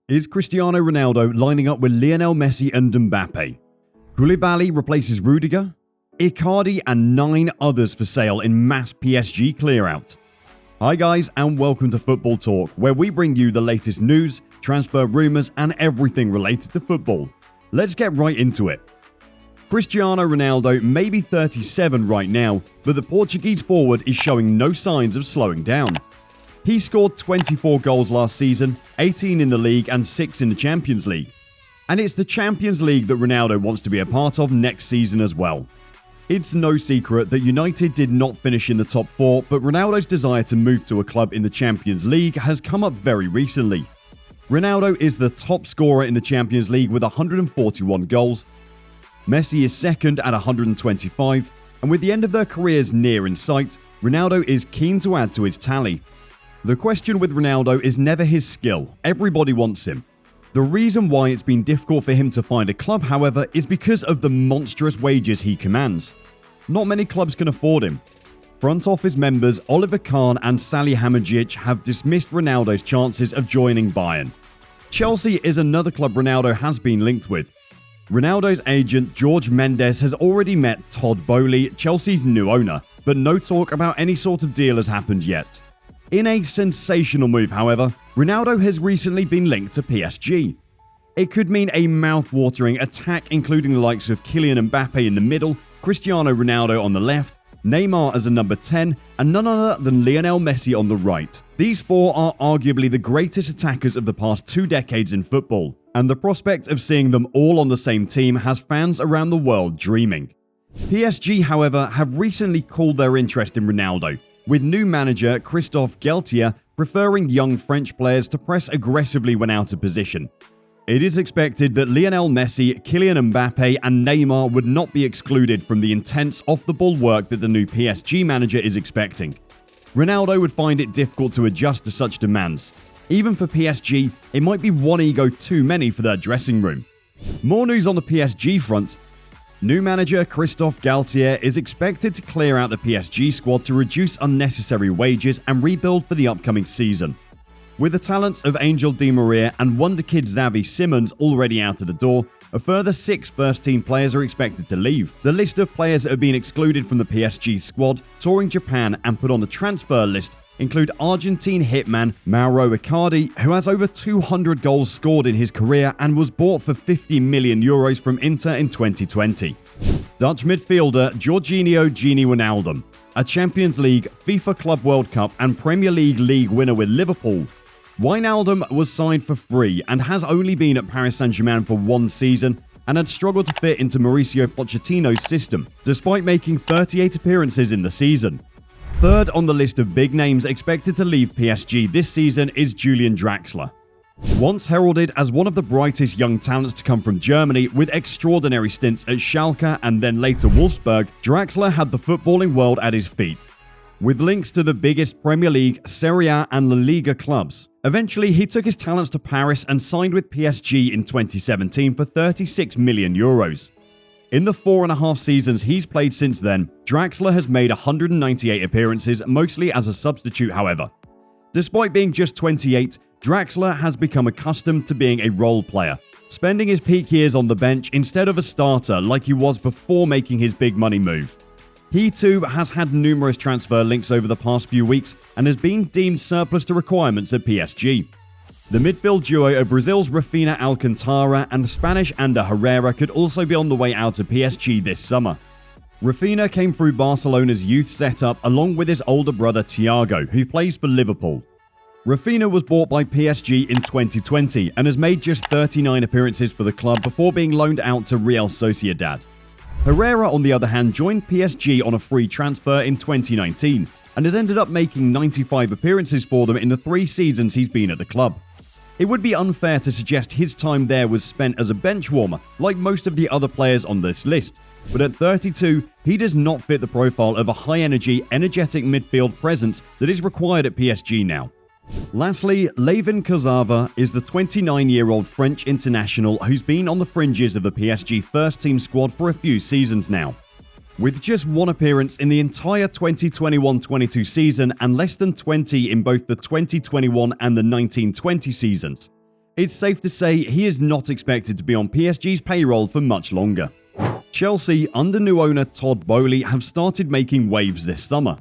Is Cristiano Ronaldo lining up with Lionel Messi and Mbappe? Koulibaly replaces Rudiger? Icardi and 9 others for sale in mass PSG clearout. Hi guys, and welcome to Football Talk, where we bring you the latest news, transfer rumours and everything related to football. Let's get right into it. Cristiano Ronaldo may be 37 right now, but the Portuguese forward is showing no signs of slowing down. He scored 24 goals last season, 18 in the league and 6 in the Champions League. And it's the Champions League that Ronaldo wants to be a part of next season as well. It's no secret that United did not finish in the top 4, but Ronaldo's desire to move to a club in the Champions League has come up very recently. Ronaldo is the top scorer in the Champions League with 141 goals. Messi is second at 125, and with the end of their careers near in sight, Ronaldo is keen to add to his tally. The question with Ronaldo is never his skill, everybody wants him. The reason why it's been difficult for him to find a club, however, is because of the monstrous wages he commands. Not many clubs can afford him. Front office members Oliver Kahn and Salihamidzic have dismissed Ronaldo's chances of joining Bayern. Chelsea is another club Ronaldo has been linked with. Ronaldo's agent George Mendes has already met Todd Boehly, Chelsea's new owner, but no talk about any sort of deal has happened yet. In a sensational move, however, Ronaldo has recently been linked to PSG. It could mean a mouth-watering attack including the likes of Kylian Mbappe in the middle, Cristiano Ronaldo on the left, Neymar as a number 10, and none other than Lionel Messi on the right. These 4 are arguably the greatest attackers of the past 2 decades in football, and the prospect of seeing them all on the same team has fans around the world dreaming. PSG, however, have recently cooled their interest in Ronaldo, with new manager Christophe Galtier preferring young French players to press aggressively when out of position. It is expected that Lionel Messi, Kylian Mbappe and Neymar would not be excluded from the intense off-the-ball work that the new PSG manager is expecting. Ronaldo would find it difficult to adjust to such demands. Even for PSG, it might be one ego too many for their dressing room. More news on the PSG front. New manager Christophe Galtier is expected to clear out the PSG squad to reduce unnecessary wages and rebuild for the upcoming season. With the talents of Angel Di Maria and wonder kid Xavi Simons already out of the door, a further 6 first-team players are expected to leave. The list of players that have been excluded from the PSG squad, touring Japan and put on the transfer list include Argentine hitman Mauro Icardi, who has over 200 goals scored in his career and was bought for €50 million from Inter in 2020. Dutch midfielder Jorginho Gini Wijnaldum, a Champions League, FIFA Club World Cup and Premier League winner with Liverpool. Wijnaldum was signed for free and has only been at Paris Saint-Germain for 1 season and had struggled to fit into Mauricio Pochettino's system, despite making 38 appearances in the season. Third on the list of big names expected to leave PSG this season is Julian Draxler. Once heralded as one of the brightest young talents to come from Germany with extraordinary stints at Schalke and then later Wolfsburg, Draxler had the footballing world at his feet, with links to the biggest Premier League, Serie A and La Liga clubs. Eventually, he took his talents to Paris and signed with PSG in 2017 for €36 million. In the 4.5 seasons he's played since then, Draxler has made 198 appearances, mostly as a substitute however. Despite being just 28, Draxler has become accustomed to being a role player, spending his peak years on the bench instead of a starter like he was before making his big money move. He too has had numerous transfer links over the past few weeks and has been deemed surplus to requirements at PSG. The midfield duo of Brazil's Rafinha Alcantara and Spanish Ander Herrera could also be on the way out of PSG this summer. Rafinha came through Barcelona's youth setup along with his older brother Thiago, who plays for Liverpool. Rafinha was bought by PSG in 2020 and has made just 39 appearances for the club before being loaned out to Real Sociedad. Herrera, on the other hand, joined PSG on a free transfer in 2019 and has ended up making 95 appearances for them in the 3 seasons he's been at the club. It would be unfair to suggest his time there was spent as a bench warmer, like most of the other players on this list, but at 32, he does not fit the profile of a high-energy, energetic midfield presence that is required at PSG now. Lastly, Layvin Kurzawa is the 29-year-old French international who's been on the fringes of the PSG first-team squad for a few seasons now. With just 1 appearance in the entire 2021-22 season and less than 20 in both the 2021 and the 19-20 seasons, It's safe to say he is not expected to be on PSG's payroll for much longer. Chelsea, under new owner Todd Boehly, have started making waves this summer.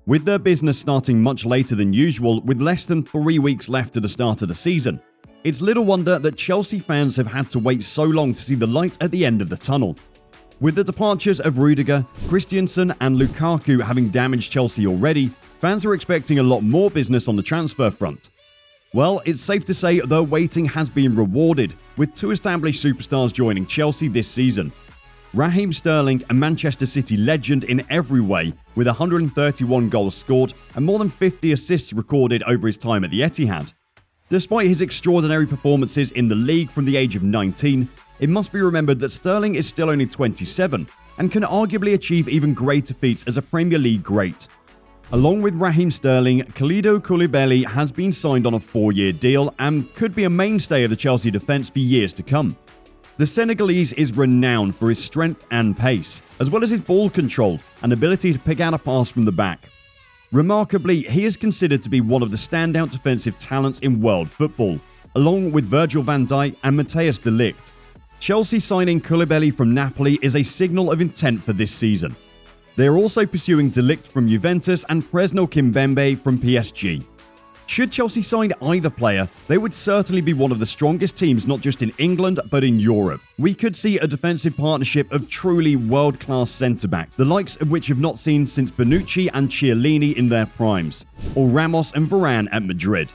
With their business starting much later than usual, with less than 3 weeks left to the start of the season, it's little wonder that Chelsea fans have had to wait so long to see the light at the end of the tunnel. With the departures of Rudiger, Christensen and Lukaku having damaged Chelsea already, fans are expecting a lot more business on the transfer front. Well, it's safe to say their waiting has been rewarded, with 2 established superstars joining Chelsea this season. Raheem Sterling, a Manchester City legend in every way, with 131 goals scored and more than 50 assists recorded over his time at the Etihad. Despite his extraordinary performances in the league from the age of 19, it must be remembered that Sterling is still only 27 and can arguably achieve even greater feats as a Premier League great. Along with Raheem Sterling, Kalidou Koulibaly has been signed on a 4-year deal and could be a mainstay of the Chelsea defence for years to come. The Senegalese is renowned for his strength and pace, as well as his ball control and ability to pick out a pass from the back. Remarkably, he is considered to be one of the standout defensive talents in world football, along with Virgil van Dijk and Matthijs de Ligt. Chelsea signing Koulibaly from Napoli is a signal of intent for this season. They are also pursuing de Ligt from Juventus and Presnel Kimpembe from PSG. Should Chelsea sign either player, they would certainly be one of the strongest teams not just in England but in Europe. We could see a defensive partnership of truly world-class centre-backs, the likes of which have not seen since Bonucci and Chiellini in their primes, or Ramos and Varane at Madrid.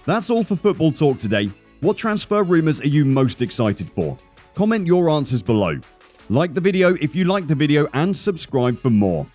That's all for Football Talk today. What transfer rumours are you most excited for? Comment your answers below. Like the video if you liked the video and subscribe for more.